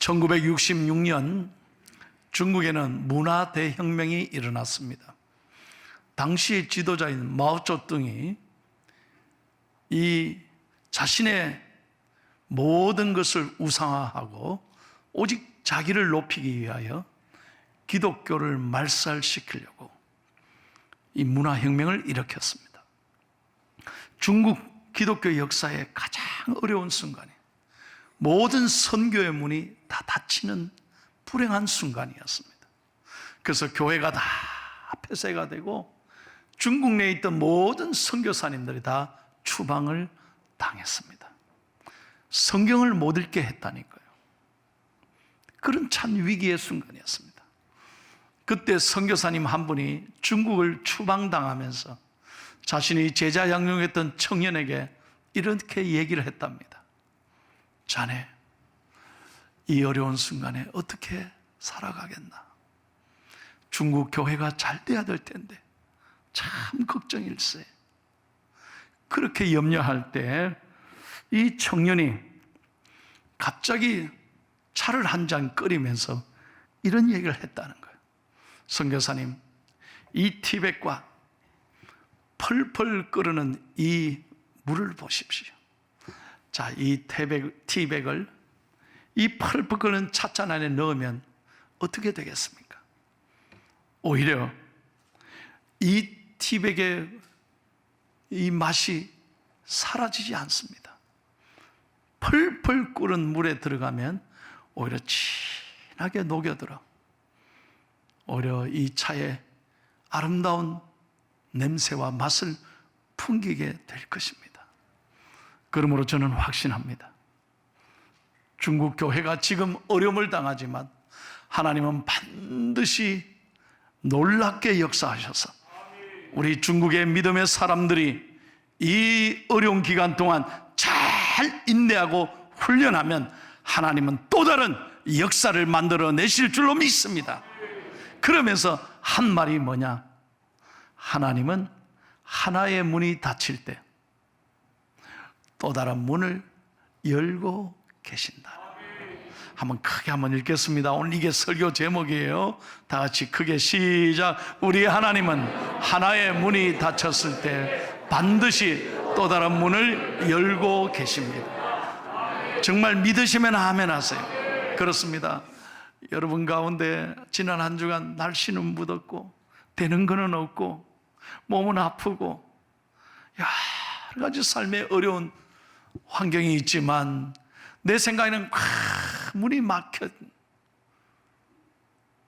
1966년 중국에는 문화 대혁명이 일어났습니다. 당시 지도자인 마오쩌둥이 이 자신의 모든 것을 우상화하고 오직 자기를 높이기 위하여 기독교를 말살시키려고 이 문화혁명을 일으켰습니다. 중국 기독교 역사의 가장 어려운 순간이 모든 선교의 문이 다 닫히는 불행한 순간이었습니다. 그래서 교회가 다 폐쇄가 되고 중국 내에 있던 모든 선교사님들이 다 추방을 당했습니다. 성경을 못 읽게 했다니까요. 그런 참 위기의 순간이었습니다. 그때 선교사님 한 분이 중국을 추방당하면서 자신이 제자 양육했던 청년에게 이렇게 얘기를 했답니다. 자네, 이 어려운 순간에 어떻게 살아가겠나? 중국 교회가 잘 돼야 될 텐데 참 걱정일세. 그렇게 염려할 때 이 청년이 갑자기 차를 한 잔 끓이면서 이런 얘기를 했다는 거예요. 선교사님, 이 티백과 펄펄 끓는 이 물을 보십시오. 자, 이 티백을 이 펄펄 끓는 찻잔 안에 넣으면 어떻게 되겠습니까? 오히려 이 티백의 이 맛이 사라지지 않습니다. 펄펄 끓는 물에 들어가면 오히려 진하게 녹여들어 오히려 이 차의 아름다운 냄새와 맛을 풍기게 될 것입니다. 그러므로 저는 확신합니다. 중국 교회가 지금 어려움을 당하지만 하나님은 반드시 놀랍게 역사하셔서 우리 중국의 믿음의 사람들이 이 어려운 기간 동안 잘 인내하고 훈련하면 하나님은 또 다른 역사를 만들어내실 줄로 믿습니다. 그러면서 한 말이 뭐냐? 하나님은 하나의 문이 닫힐 때 또 다른 문을 열고 계신다. 한번 크게 한번 읽겠습니다. 오늘 이게 설교 제목이에요. 다 같이 크게 시작. 우리 하나님은 하나의 문이 닫혔을 때 반드시 또 다른 문을 열고 계십니다. 정말 믿으시면 아멘 하세요. 그렇습니다. 여러분 가운데 지난 한 주간 날씨는 묻었고 되는 거는 없고 몸은 아프고 여러 가지 삶의 어려운 환경이 있지만 내 생각에는 문이 막혀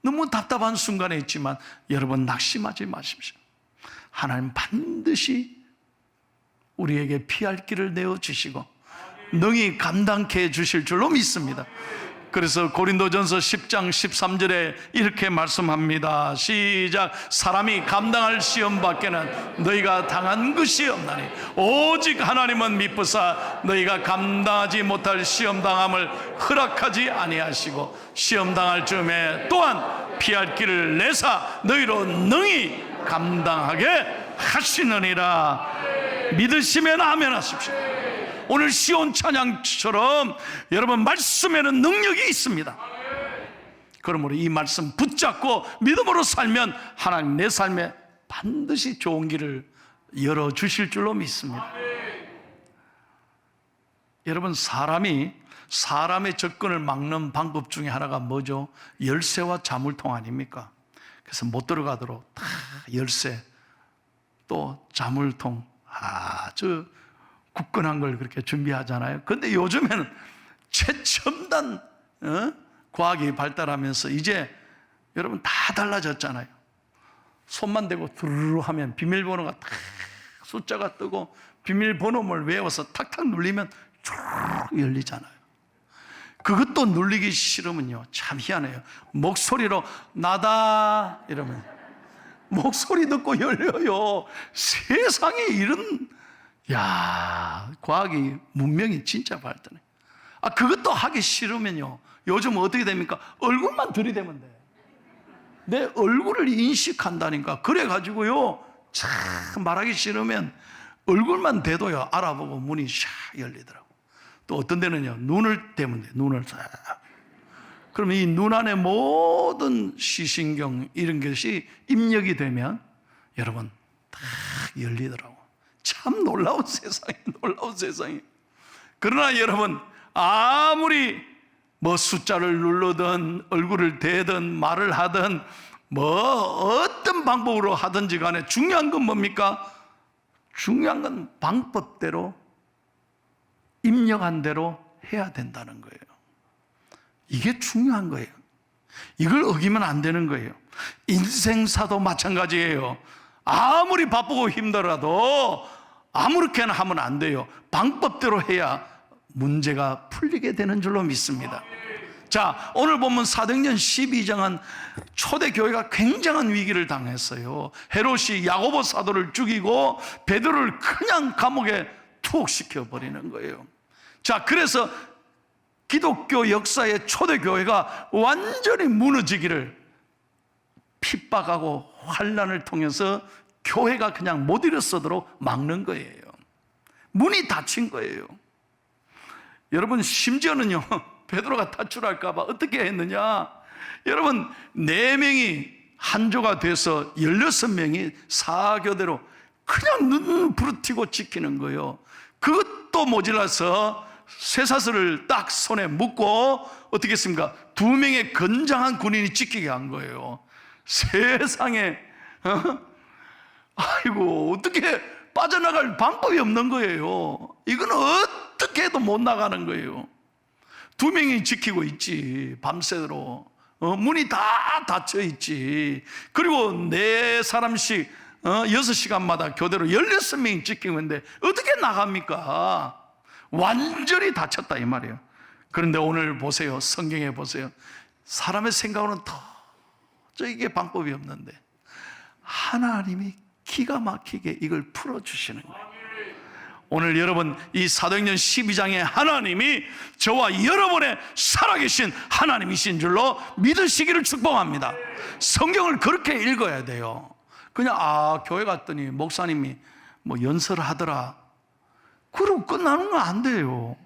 너무 답답한 순간에 있지만 여러분 낙심하지 마십시오. 하나님 반드시 우리에게 피할 길을 내어주시고 능히 감당케 해주실 줄로 믿습니다. 그래서 고린도전서 10장 13절에 이렇게 말씀합니다. 시작. 사람이 감당할 시험 밖에는 너희가 당한 것이 없나니 오직 하나님은 미쁘사 너희가 감당하지 못할 시험 당함을 허락하지 아니하시고 시험 당할 즈음에 또한 피할 길을 내사 너희로 능히 감당하게 하시느니라. 믿으시면 아멘 하십시오. 오늘 시온 찬양처럼 여러분 말씀에는 능력이 있습니다. 그러므로 이 말씀 붙잡고 믿음으로 살면 하나님 내 삶에 반드시 좋은 길을 열어주실 줄로 믿습니다. 여러분 사람의 접근을 막는 방법 중에 하나가 뭐죠? 열쇠와 자물통 아닙니까? 그래서 못 들어가도록 다 열쇠 또 자물통 아주 굳건한 걸 그렇게 준비하잖아요. 그런데 요즘에는 최첨단 과학이 발달하면서 이제 여러분 다 달라졌잖아요. 손만 대고 두루루 하면 비밀번호가 탁 숫자가 뜨고 비밀번호를 외워서 탁탁 눌리면 쭉 열리잖아요. 그것도 눌리기 싫으면요 참 희한해요. 목소리로 나다 이러면 목소리 듣고 열려요. 세상에 이런 과학이 문명이 진짜 발달해. 그것도 하기 싫으면요 요즘 어떻게 됩니까? 얼굴만 들이대면 돼. 내 얼굴을 인식한다니까. 그래가지고요 참 말하기 싫으면 얼굴만 대도요 알아보고 문이 샥 열리더라고. 또 어떤 데는요 눈을 대면 돼. 눈을 싹. 그러면 이 눈 안에 모든 시신경 이런 것이 입력이 되면 여러분 딱 열리더라고. 참 놀라운 세상이에요. 놀라운 세상이에요. 그러나 여러분, 아무리 뭐 숫자를 누르든 얼굴을 대든 말을 하든 뭐 어떤 방법으로 하든지 간에 중요한 건 뭡니까? 중요한 건 방법대로 입력한 대로 해야 된다는 거예요. 이게 중요한 거예요. 이걸 어기면 안 되는 거예요. 인생사도 마찬가지예요. 아무리 바쁘고 힘들어도 아무렇게나 하면 안 돼요. 방법대로 해야 문제가 풀리게 되는 줄로 믿습니다. 자, 오늘 보면 사도행전 12장은 초대교회가 굉장한 위기를 당했어요. 헤롯이 야고보 사도를 죽이고 베드로를 그냥 감옥에 투옥시켜 버리는 거예요. 자, 그래서 기독교 역사의 초대교회가 완전히 무너지기를 핍박하고 환난을 통해서 교회가 그냥 못 일어서도록 막는 거예요. 문이 닫힌 거예요. 여러분, 심지어는요, 베드로가 탈출할까 봐 어떻게 했느냐? 여러분, 4명이 한조가 돼서 16명이 사교대로 그냥 눈 부르티고 지키는 거예요. 그것도 모자라서 쇠사슬을 딱 손에 묶고 어떻게 했습니까? 2명의 건장한 군인이 지키게 한 거예요. 세상에, 아이고, 어떻게 빠져나갈 방법이 없는 거예요. 이건 어떻게 해도 못 나가는 거예요. 2명이 지키고 있지, 밤새도록. 문이 다 닫혀 있지. 그리고 4사람씩 6시간마다 교대로 16명이 지키고 있는데 어떻게 나갑니까? 완전히 닫혔다 이 말이에요. 그런데 오늘 보세요. 성경에 보세요. 사람의 생각으로는 도저히 이게 방법이 없는데 하나님이 기가 막히게 이걸 풀어주시는 거예요. 오늘 여러분, 이 사도행전 12장에 하나님이 저와 여러분의 살아계신 하나님이신 줄로 믿으시기를 축복합니다. 성경을 그렇게 읽어야 돼요. 그냥 교회 갔더니 목사님이 뭐 연설하더라, 그러고 끝나는 건 안 돼요.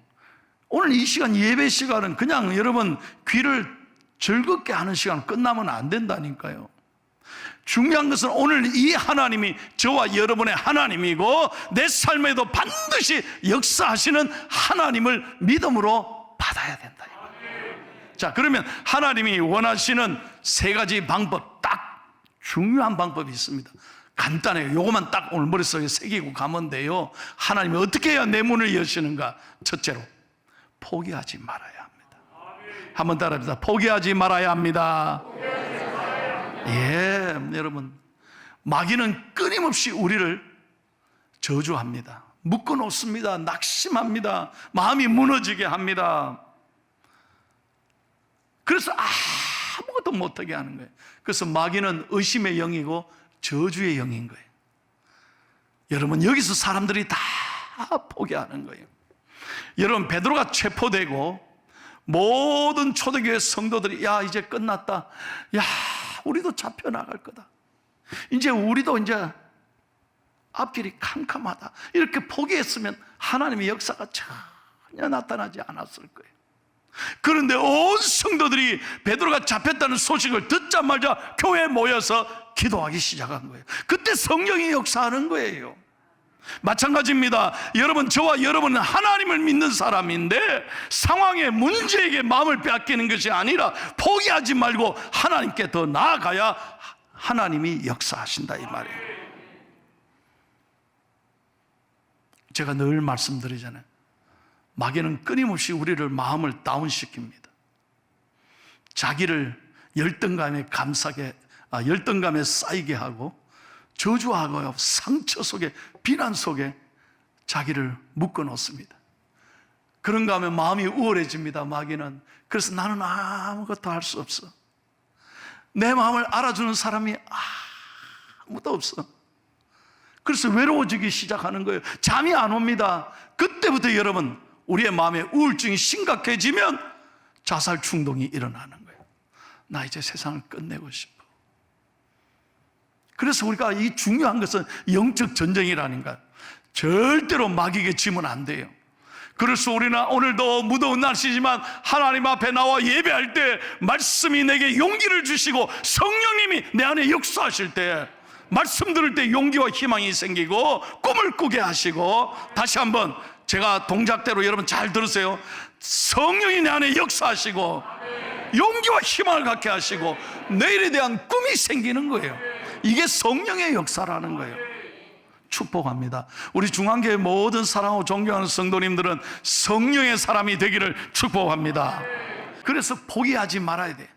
오늘 이 시간, 예배 시간은 그냥 여러분 귀를 즐겁게 하는 시간 끝나면 안 된다니까요. 중요한 것은 오늘 이 하나님이 저와 여러분의 하나님이고 내 삶에도 반드시 역사하시는 하나님을 믿음으로 받아야 된다. 자, 그러면 하나님이 원하시는 3가지 방법, 딱 중요한 방법이 있습니다. 간단해요. 요것만 딱 오늘 머릿속에 새기고 가면 돼요. 하나님이 어떻게 해야 내 문을 여시는가? 첫째로, 포기하지 말아야 합니다. 한번 따라합시다. 포기하지 말아야 합니다. 예, 여러분, 마귀는 끊임없이 우리를 저주합니다. 묶어놓습니다. 낙심합니다. 마음이 무너지게 합니다. 그래서 아무것도 못하게 하는 거예요. 그래서 마귀는 의심의 영이고 저주의 영인 거예요. 여러분, 여기서 사람들이 다 포기하는 거예요. 여러분, 베드로가 체포되고 모든 초대교회 성도들이 야, 이제 끝났다. 야, 우리도 잡혀나갈 거다. 이제 우리도 이제 앞길이 캄캄하다. 이렇게 포기했으면 하나님의 역사가 전혀 나타나지 않았을 거예요. 그런데 온 성도들이 베드로가 잡혔다는 소식을 듣자마자 교회에 모여서 기도하기 시작한 거예요. 그때 성령이 역사하는 거예요. 마찬가지입니다. 여러분, 저와 여러분은 하나님을 믿는 사람인데 상황에 문제에게 마음을 빼앗기는 것이 아니라 포기하지 말고 하나님께 더 나아가야 하나님이 역사하신다 이 말이에요. 제가 늘 말씀드리잖아요. 마귀는 끊임없이 우리를 마음을 다운시킵니다. 자기를 열등감에 열등감에 쌓이게 하고 저주하고 상처 속에, 비난 속에 자기를 묶어 놓습니다. 그런가 하면 마음이 우월해집니다. 마귀는. 그래서 나는 아무것도 할 수 없어. 내 마음을 알아주는 사람이 아무도 없어. 그래서 외로워지기 시작하는 거예요. 잠이 안 옵니다. 그때부터 여러분, 우리의 마음에 우울증이 심각해지면 자살 충동이 일어나는 거예요. 나 이제 세상을 끝내고 싶어. 그래서 우리가 이 중요한 것은 영적 전쟁이라는 것. 절대로 마귀에게 지면 안 돼요. 그래서 우리는 오늘도 무더운 날씨지만 하나님 앞에 나와 예배할 때 말씀이 내게 용기를 주시고 성령님이 내 안에 역사하실 때 말씀 들을 때 용기와 희망이 생기고 꿈을 꾸게 하시고, 다시 한번 제가 동작대로 여러분 잘 들으세요. 성령이 내 안에 역사하시고 용기와 희망을 갖게 하시고 내일에 대한 꿈이 생기는 거예요. 이게 성령의 역사라는 거예요. 축복합니다. 우리 중앙교회 모든 사랑하고 존경하는 성도님들은 성령의 사람이 되기를 축복합니다. 그래서 포기하지 말아야 돼.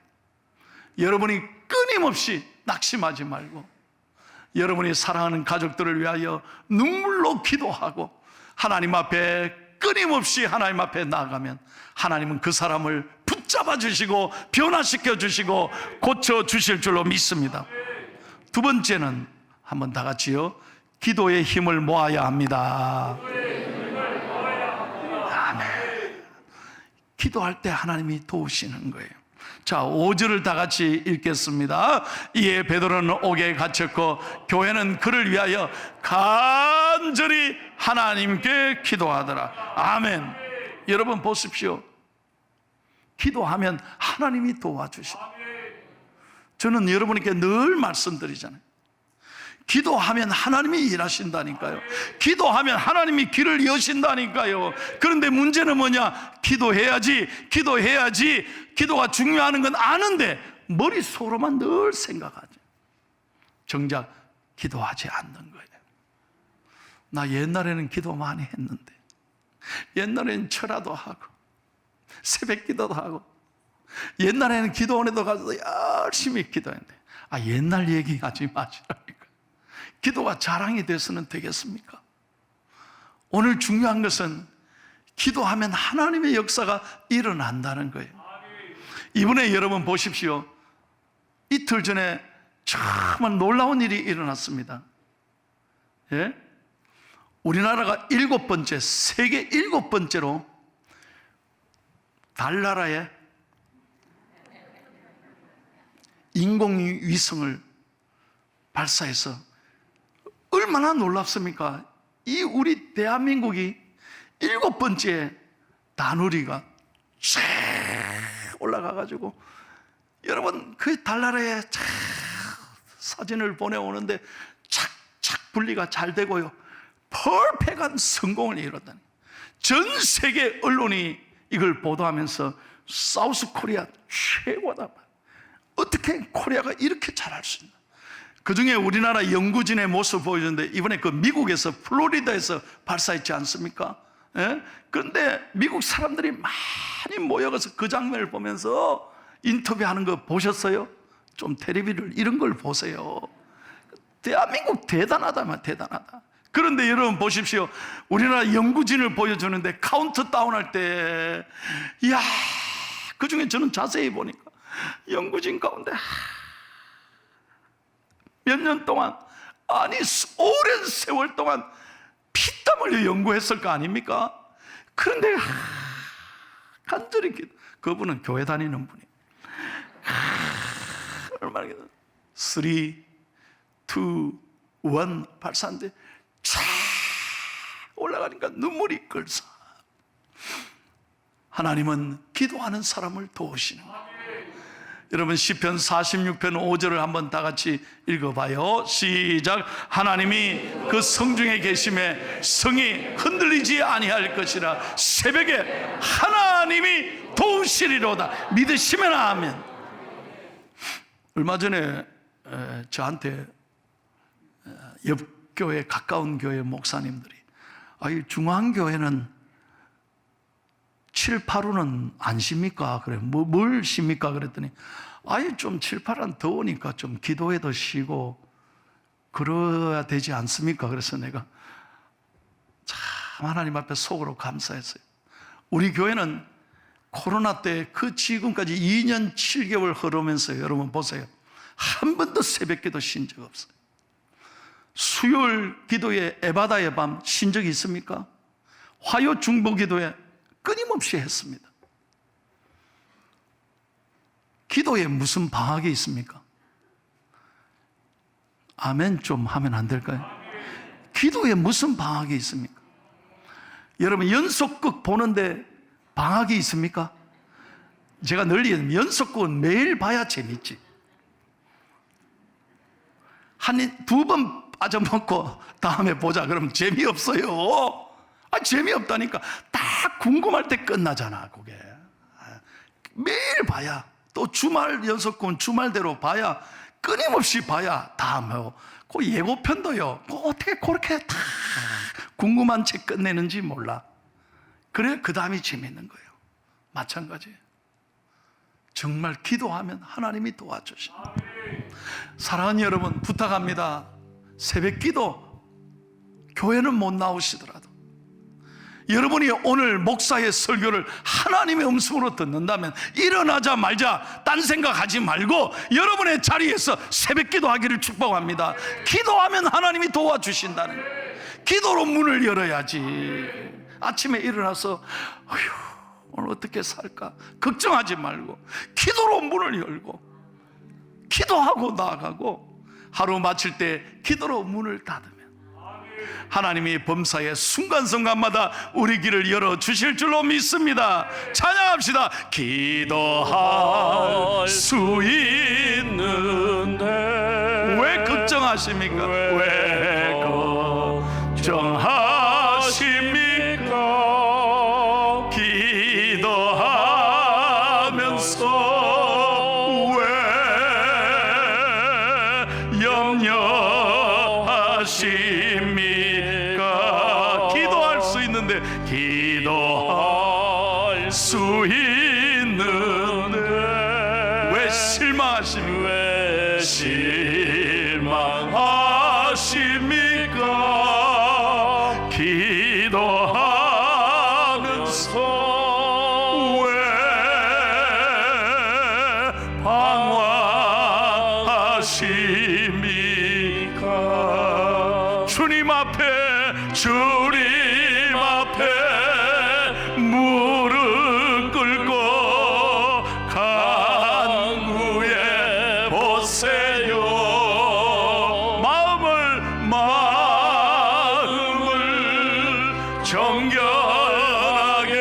여러분이 끊임없이 낙심하지 말고 여러분이 사랑하는 가족들을 위하여 눈물로 기도하고 하나님 앞에 끊임없이 하나님 앞에 나아가면 하나님은 그 사람을 붙잡아 주시고 변화시켜 주시고 고쳐 주실 줄로 믿습니다. 두 번째는 한번 다 같이요, 기도의 힘을 모아야 합니다. 아멘. 기도할 때 하나님이 도우시는 거예요. 자, 5절을 다 같이 읽겠습니다. 이에 베드로는 옥에 갇혔고 교회는 그를 위하여 간절히 하나님께 기도하더라. 아멘. 여러분 보십시오. 기도하면 하나님이 도와주셔요. 저는 여러분에게 늘 말씀드리잖아요. 기도하면 하나님이 일하신다니까요. 기도하면 하나님이 길을 여신다니까요. 그런데 문제는 뭐냐? 기도해야지 기도가 중요한 건 아는데 머릿속으로만 늘 생각하죠. 정작 기도하지 않는 거예요. 나 옛날에는 기도 많이 했는데, 옛날에는 철야도 하고 새벽 기도도 하고 옛날에는 기도원에도 가서 열심히 기도했는데, 옛날 얘기하지 마시라니까. 기도가 자랑이 돼서는 되겠습니까? 오늘 중요한 것은 기도하면 하나님의 역사가 일어난다는 거예요. 이번에 여러분 보십시오. 이틀 전에 정말 놀라운 일이 일어났습니다. 예? 우리나라가 세계 7번째로 달나라에 인공위성을 발사해서, 얼마나 놀랍습니까? 이 우리 대한민국이 7번째 다누리가 쫙 올라가가지고, 여러분 그 달나라에 사진을 보내오는데 착착 분리가 잘 되고요, 퍼펙트한 성공을 이뤘다니. 전 세계 언론이 이걸 보도하면서 사우스 코리아 최고다. 어떻게 코리아가 이렇게 잘할 수 있나? 그 중에 우리나라 연구진의 모습을 보여주는데, 이번에 그 미국에서 플로리다에서 발사했지 않습니까? 예? 그런데 미국 사람들이 많이 모여가서 그 장면을 보면서 인터뷰하는 거 보셨어요? 좀 텔레비를 이런 걸 보세요. 대한민국 대단하다. 그런데 여러분 보십시오. 우리나라 연구진을 보여주는데 카운트다운 할 때, 이야, 그 중에 저는 자세히 보니까 연구진 가운데 몇 년 동안, 오랜 세월 동안 피땀 흘려 연구했을 거 아닙니까? 그런데 간절히 그분은 교회 다니는 분이 얼마나 3, 2, 1 발사인데 쫙 올라가니까 눈물이 끓서. 하나님은 기도하는 사람을 도우시는 거예요. 여러분 시편 46편 5절을 한번 다 같이 읽어봐요. 시작. 하나님이 그 성중에 계심에 성이 흔들리지 아니할 것이라. 새벽에 하나님이 도우시리로다. 믿으시면 아멘. 얼마 전에 저한테 옆 교회, 가까운 교회 목사님들이, 중앙교회는 7, 8호는 안 쉽니까? 그래. 뭘 쉽니까? 그랬더니, 좀 7, 8호는 더우니까 좀 기도해도 쉬고 그래야 되지 않습니까? 그래서 내가 참 하나님 앞에 속으로 감사했어요. 우리 교회는 코로나 때 그 지금까지 2년 7개월 흐르면서 여러분 보세요. 한 번도 새벽 기도 쉰 적 없어요. 수요일 기도에 에바다의 밤 쉰 적이 있습니까? 화요 중보 기도에 끊임없이 했습니다. 기도에 무슨 방학이 있습니까? 아멘 좀 하면 안 될까요? 기도에 무슨 방학이 있습니까? 여러분 연속극 보는데 방학이 있습니까? 제가 늘 얘기하면 연속극은 매일 봐야 재밌지. 두 번 빠져먹고 다음에 보자 그러면 재미없어요. 재미없다니까. 다 궁금할 때 끝나잖아 그게. 매일 봐야, 또 주말 연속극은 주말대로 봐야, 끊임없이 봐야 다 뭐, 그 예고편도요 어떻게 그렇게 다 궁금한 채 끝내는지 몰라. 그래 그 다음이 재밌는 거예요. 마찬가지예요. 정말 기도하면 하나님이 도와주십니다. 사랑하는 여러분, 부탁합니다. 새벽 기도, 교회는 못 나오시더라도 여러분이 오늘 목사의 설교를 하나님의 음성으로 듣는다면 일어나자 말자 딴 생각하지 말고 여러분의 자리에서 새벽 기도하기를 축복합니다. 기도하면 하나님이 도와주신다는 거예요. 기도로 문을 열어야지. 아침에 일어나서 오늘 어떻게 살까 걱정하지 말고 기도로 문을 열고 기도하고 나아가고, 하루 마칠 때 기도로 문을 닫으면 하나님이 범사의 순간순간마다 우리 길을 열어주실 줄로 믿습니다. 찬양합시다. 기도할 수 있는데 왜 걱정하십니까? 왜 걱정하십니까? 기도하면서 왜 염려하십니까? 기도할 수 있는데, 기도할 수 있는데 왜 실망하십니까? 왜 실망하십니까? 기도하면서 왜 방황하십니까? 주님 앞에 무릎 꿇고 간구해 보세요. 마음을 정결하게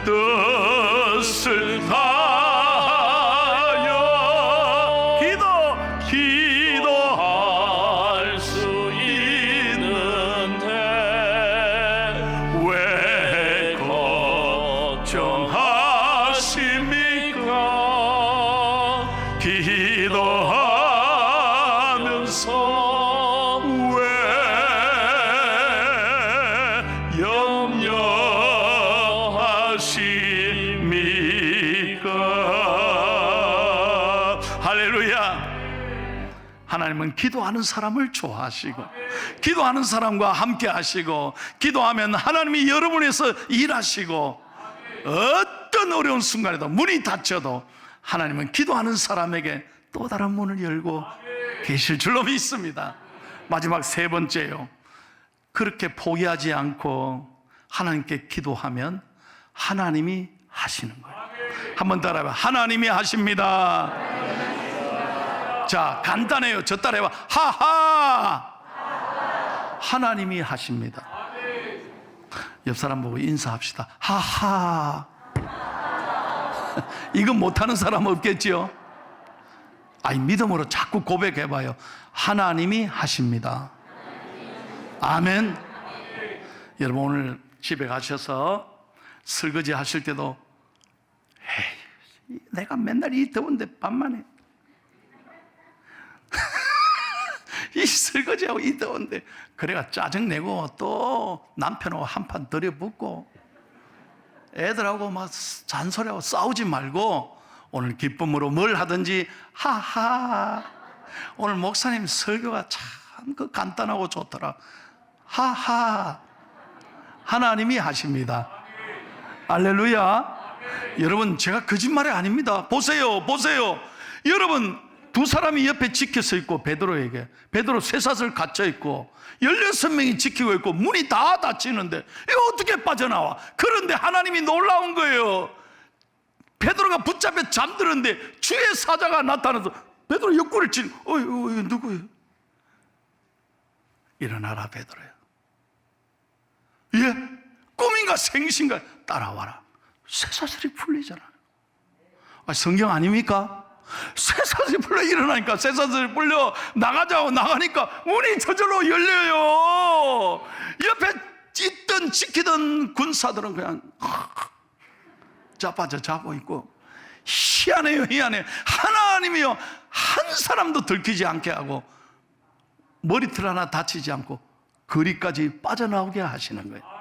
뜻을 다하여 기도할 수 있는데 왜 걱정하십니까? 기도하면서 왜 염려하십니까? 할렐루야. 하나님은 기도하는 사람을 좋아하시고 기도하는 사람과 함께 하시고, 기도하면 하나님이 여러분에서 일하시고, 어떤 어려운 순간에도 문이 닫혀도 하나님은 기도하는 사람에게 또 다른 문을 열고 계실 줄로 믿습니다. 마지막 세 번째요, 그렇게 포기하지 않고 하나님께 기도하면 하나님이 하시는 거예요. 한번 따라해봐. 하나님이 하십니다. 자, 간단해요. 저 따라해봐. 하하. 하나님이 하십니다. 옆 사람 보고 인사합시다. 하하. 이건 못하는 사람 없겠지요? 믿음으로 자꾸 고백해봐요. 하나님이 하십니다. 아멘. 여러분, 오늘 집에 가셔서 설거지 하실 때도 에이, 내가 맨날 이 더운데 밤만 해. 이 설거지하고 이 더운데, 그래가 짜증내고 또 남편하고 한판 들여붓고 애들하고 막 잔소리하고 싸우지 말고 오늘 기쁨으로 뭘 하든지 하하, 오늘 목사님 설교가 참 그 간단하고 좋더라. 하하. 하나님이 하십니다. 할렐루야. 여러분, 제가 거짓말이 아닙니다. 보세요. 여러분, 두 사람이 옆에 지켜 서 있고, 베드로에게 베드로 쇠사슬 갇혀 있고 16명이 지키고 있고 문이 다 닫히는데 이거 어떻게 빠져나와? 그런데 하나님이 놀라운 거예요. 베드로가 붙잡혀 잠들었는데 주의 사자가 나타나서 베드로 옆구리를 찌르고 누구예요? 일어나라 베드로야. 예? 꿈인가 생신가 따라와라. 쇠사슬이 풀리잖아요. 성경 아닙니까? 쇠사슬이 풀려 일어나니까, 쇠사슬이 풀려 나가자고 나가니까 문이 저절로 열려요. 옆에 있던 지키던 군사들은 그냥 자빠져 자고 있고, 희한해요. 희한해. 하나님이요, 한 사람도 들키지 않게 하고 머리털 하나 다치지 않고 거리까지 빠져나오게 하시는 거예요.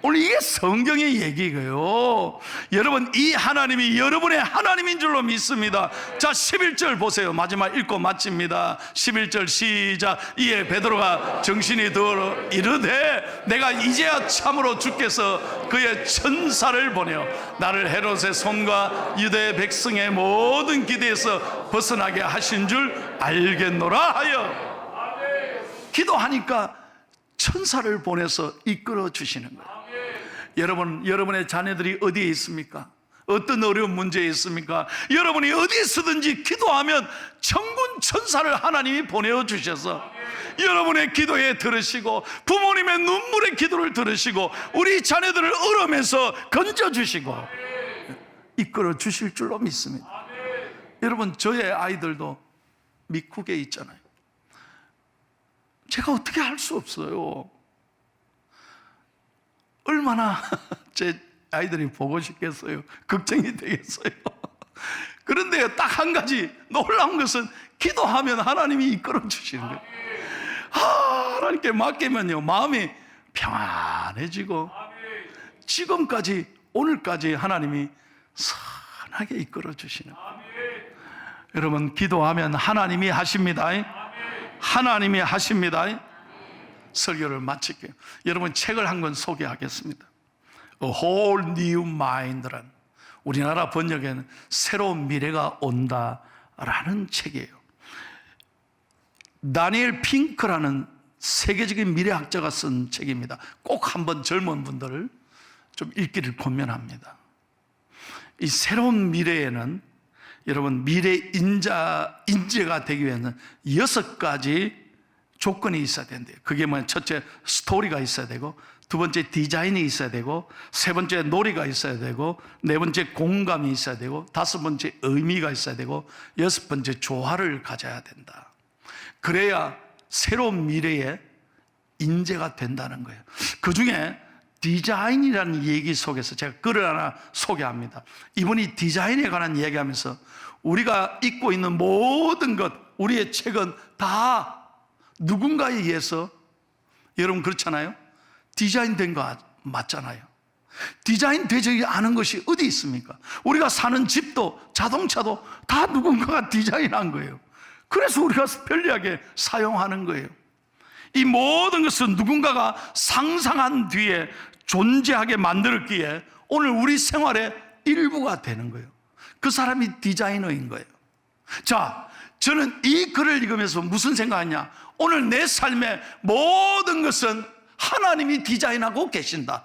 오늘 이게 성경의 얘기고요. 여러분, 이 하나님이 여러분의 하나님인 줄로 믿습니다. 자, 11절 보세요. 마지막 읽고 마칩니다. 11절 시작. 이에 베드로가 정신이 들어 이르되 내가 이제야 참으로 주께서 그의 천사를 보내어 나를 헤롯의 손과 유대 백성의 모든 기대에서 벗어나게 하신 줄 알겠노라 하여. 기도하니까 천사를 보내서 이끌어 주시는 거예요. 여러분, 여러분의 자녀들이 어디에 있습니까? 어떤 어려운 문제에 있습니까? 여러분이 어디서든지 기도하면 천군 천사를 하나님이 보내어 주셔서 여러분의 기도에 들으시고, 부모님의 눈물의 기도를 들으시고, 우리 자녀들을 얼음에서 건져주시고 이끌어 주실 줄로 믿습니다. 여러분, 저의 아이들도 미국에 있잖아요. 제가 어떻게 할 수 없어요. 얼마나 제 아이들이 보고 싶겠어요. 걱정이 되겠어요. 그런데 딱 한 가지 놀라운 것은 기도하면 하나님이 이끌어 주시는 거예요. 하나님께 맡기면요, 마음이 평안해지고 지금까지, 오늘까지 하나님이 선하게 이끌어 주시는 거예요. 여러분, 기도하면 하나님이 하십니다. 하나님이 하십니다. 설교를 마칠게요. 여러분, 책을 한 권 소개하겠습니다. A Whole New Mind란, 우리나라 번역에는 새로운 미래가 온다라는 책이에요. 다니엘 핑크라는 세계적인 미래학자가 쓴 책입니다. 꼭 한번 젊은 분들을 좀 읽기를 권면합니다. 이 새로운 미래에는 여러분, 미래 인재가 되기 위해서는 6가지 조건이 있어야 된대요. 그게 뭐냐? 첫째, 스토리가 있어야 되고, 두 번째, 디자인이 있어야 되고, 세 번째, 놀이가 있어야 되고, 네 번째, 공감이 있어야 되고, 다섯 번째, 의미가 있어야 되고, 여섯 번째, 조화를 가져야 된다. 그래야 새로운 미래의 인재가 된다는 거예요. 그 중에 디자인이라는 얘기 속에서 제가 글을 하나 소개합니다. 이분이 디자인에 관한 얘기하면서 우리가 읽고 있는 모든 것, 우리의 책은 다 누군가에 의해서, 여러분 그렇잖아요? 디자인된 거 맞잖아요. 디자인되지 않은 것이 어디 있습니까? 우리가 사는 집도 자동차도 다 누군가가 디자인한 거예요. 그래서 우리가 편리하게 사용하는 거예요. 이 모든 것은 누군가가 상상한 뒤에 존재하게 만들었기에 오늘 우리 생활의 일부가 되는 거예요. 그 사람이 디자이너인 거예요. 자, 저는 이 글을 읽으면서 무슨 생각하냐? 오늘 내 삶의 모든 것은 하나님이 디자인하고 계신다.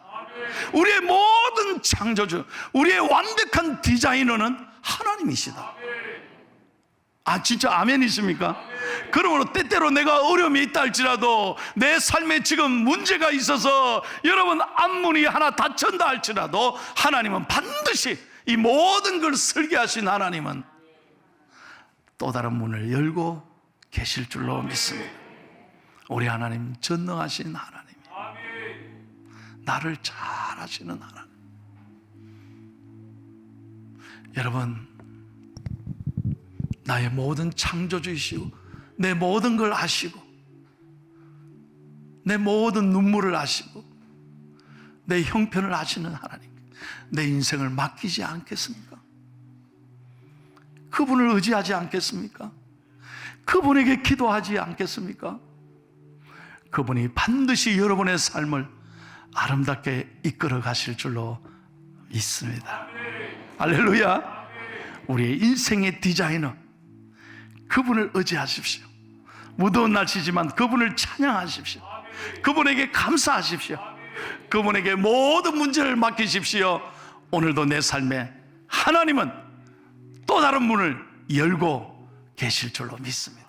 우리의 모든 창조주, 우리의 완벽한 디자이너는 하나님이시다. 아, 진짜 아멘이십니까? 그러므로 때때로 내가 어려움이 있다 할지라도, 내 삶에 지금 문제가 있어서 여러분 앞문이 하나 닫힌다 할지라도, 하나님은 반드시 이 모든 걸 설계하신 하나님은 또 다른 문을 열고 계실 줄로 믿습니다. 우리 하나님 전능하신 하나님, 나를 잘 아시는 하나님. 여러분, 나의 모든 창조주이시고 내 모든 걸 아시고 내 모든 눈물을 아시고 내 형편을 아시는 하나님, 내 인생을 맡기지 않겠습니까? 그분을 의지하지 않겠습니까? 그분에게 기도하지 않겠습니까? 그분이 반드시 여러분의 삶을 아름답게 이끌어 가실 줄로 믿습니다. 할렐루야. 우리의 인생의 디자이너, 그분을 의지하십시오. 무더운 날씨지만 그분을 찬양하십시오. 그분에게 감사하십시오. 그분에게 모든 문제를 맡기십시오. 오늘도 내 삶에 하나님은 또 다른 문을 열고 계실 줄로 믿습니다.